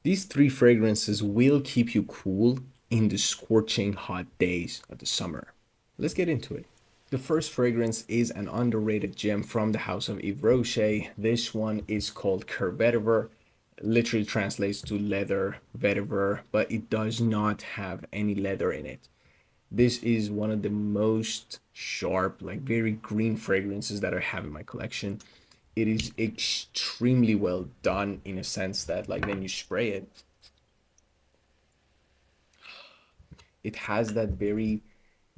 These three fragrances will keep you cool in the scorching hot days of the summer. Let's get into it. The first fragrance is an underrated gem from the house of Yves Rocher. This one is called Cœur Vetiver. Literally translates to leather vetiver, but it does not have any leather in it. This is one of the most sharp, like very green fragrances that I have in my collection. It is extremely well done in a sense that like when you spray it, it has that very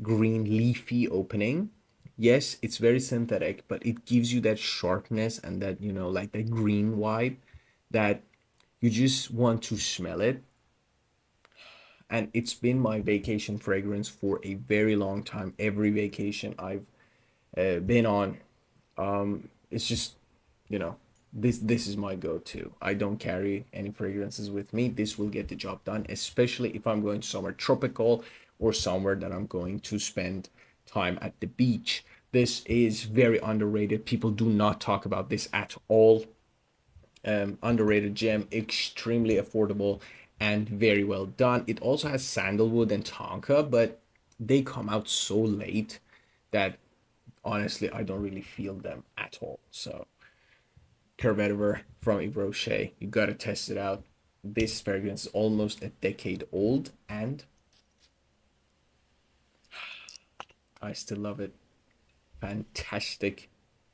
green leafy opening. Yes, it's very synthetic, but it gives you that sharpness and that, like that green vibe that you just want to smell it. And it's been my vacation fragrance for a very long time. Every vacation I've been on, it's just, you know, this is my go-to. I don't carry any fragrances with me. This will get the job done, especially if I'm going somewhere tropical or somewhere that I'm going to spend time at the beach. This is very underrated. People do not talk about this at all. Underrated gem, extremely affordable and very well done. It also has sandalwood and tonka, but they come out so late that honestly I don't really feel them at all. So Cœur Vetiver from Yves Rocher, you gotta test it out. This fragrance is almost a decade old and I still love it. Fantastic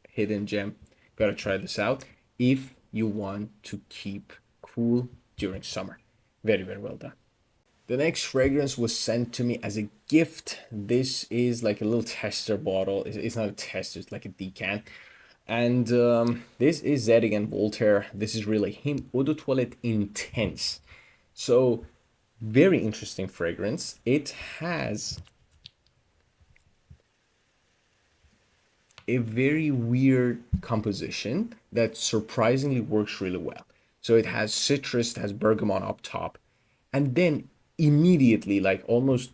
hidden gem. Gotta try this out if you want to keep cool during summer. Very, very well done. The next fragrance was sent to me as a gift. This is like a little tester bottle. It's not a tester, it's like a decant. And this is Zed and Voltaire. This is really him. Eau de Toilette Intense. So, very interesting fragrance. It has a very weird composition that surprisingly works really well. So it has citrus, it has bergamot up top, and then immediately, like almost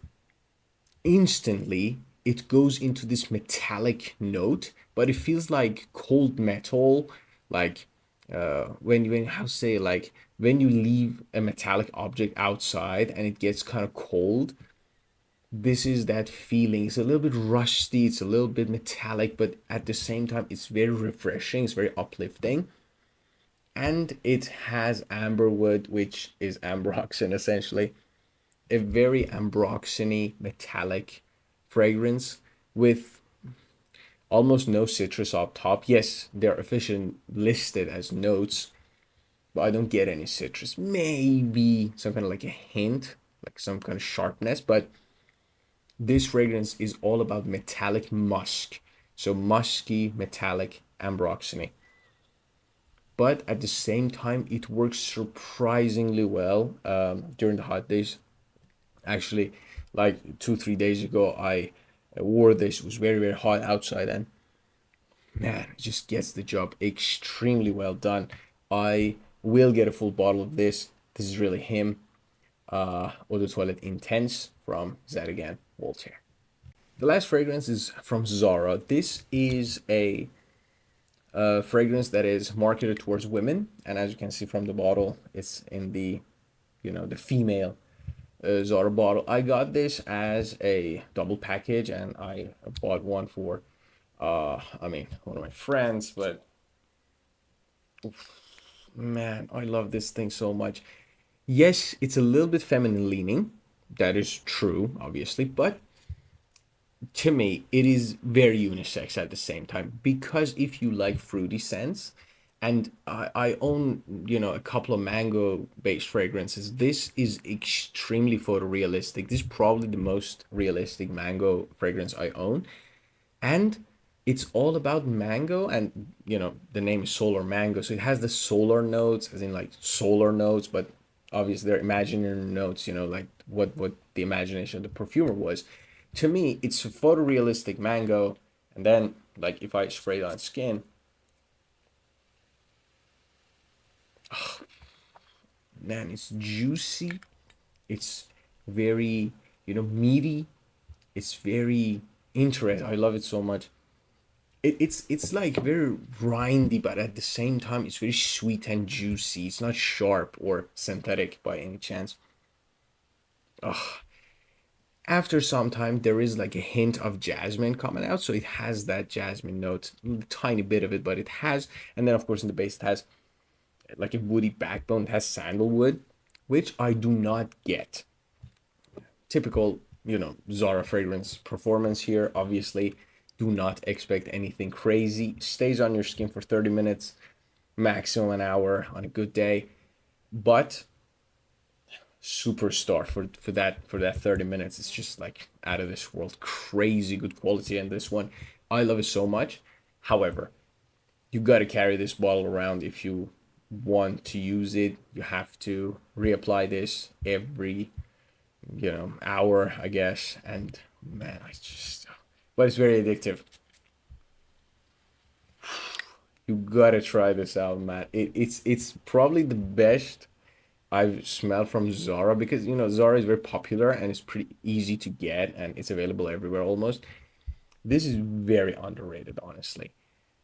instantly, it goes into this metallic note, but it feels like cold metal, like when how to say like when you leave a metallic object outside and it gets kind of cold. This is that feeling. It's a little bit rusty, it's a little bit metallic, but at the same time it's very refreshing, it's very uplifting. And it has amberwood, which is ambroxan essentially, a very ambroxany metallic fragrance with almost no citrus up top. Yes, they're officially listed as notes, but I don't get any citrus. Maybe some kind of like a hint, like some kind of sharpness, but this fragrance is all about metallic musk. So musky, metallic ambroxany. But at the same time, it works surprisingly well during the hot days. Actually, like 2, 3 days ago, I wore this. It was very, very hot outside, and man, it just gets the job extremely well done. I will get a full bottle of this. This is really him. Eau de Toilette Intense from Zadigan Voltaire. The last fragrance is from Zara. This is a fragrance that is marketed towards women, and as you can see from the bottle, it's in the, the female Zara bottle. I got this as a double package, and I bought one for, one of my friends. But man, I love this thing so much. Yes, it's a little bit feminine leaning. That is true, obviously, but to me, it is very unisex at the same time because if you like fruity scents, and I own, a couple of mango based fragrances, this is extremely photorealistic. This is probably the most realistic mango fragrance I own. And it's all about mango, and the name is solar mango, so it has the solar notes, as in like solar notes, but obviously they're imaginary notes, like what the imagination of the perfumer was. To me, it's a photorealistic mango, and then like if I spray it on skin, man, it's juicy, it's very, meaty, it's very interesting. I love it so much. It's like very rindy, but at the same time, it's very sweet and juicy. It's not sharp or synthetic by any chance. Ugh. After some time, there is like a hint of jasmine coming out, so it has that jasmine note, a tiny bit of it, but it has. And then, of course, in the base, it has like a woody backbone. It has sandalwood, which I do not get. Typical, Zara fragrance performance here. Obviously, do not expect anything crazy. Stays on your skin for 30 minutes, maximum an hour on a good day. But superstar for that 30 minutes. It's just like out of this world, crazy good quality. And this one, I love it so much. However, you got to carry this bottle around if you want to use it. You have to reapply this every hour, I guess. And man, I just, but it's very addictive. You gotta try this out, man. It's probably the best I've smelled from Zara, because Zara is very popular and it's pretty easy to get and it's available everywhere almost. This is very underrated, honestly.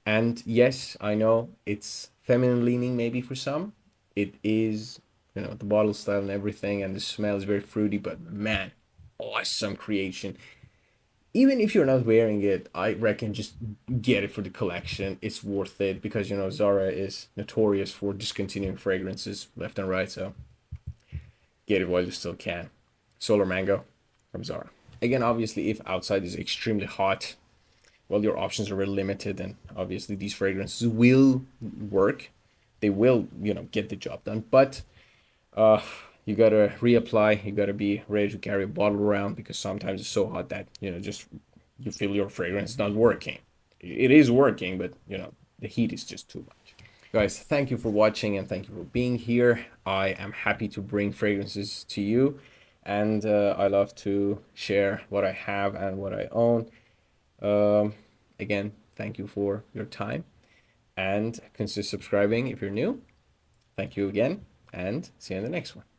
And yes, I know it's feminine leaning maybe for some. It is, the bottle style and everything, and the smell is very fruity, but man, awesome creation. Even if you're not wearing it, I reckon just get it for the collection. It's worth it because Zara is notorious for discontinuing fragrances left and right, so get it while you still can. Solar Mango from Zara. Again, obviously, if outside is extremely hot, well, your options are very limited, and obviously these fragrances will work. They will, get the job done. But uh, you gotta reapply. You gotta be ready to carry a bottle around because sometimes it's so hot that just you feel your fragrance is not working. It is working, but the heat is just too much. Guys, thank you for watching and thank you for being here. I am happy to bring fragrances to you, and I love to share what I have and what I own. Um, Again, thank you for your time and consider subscribing if you're new. Thank you again, and see you in the next one.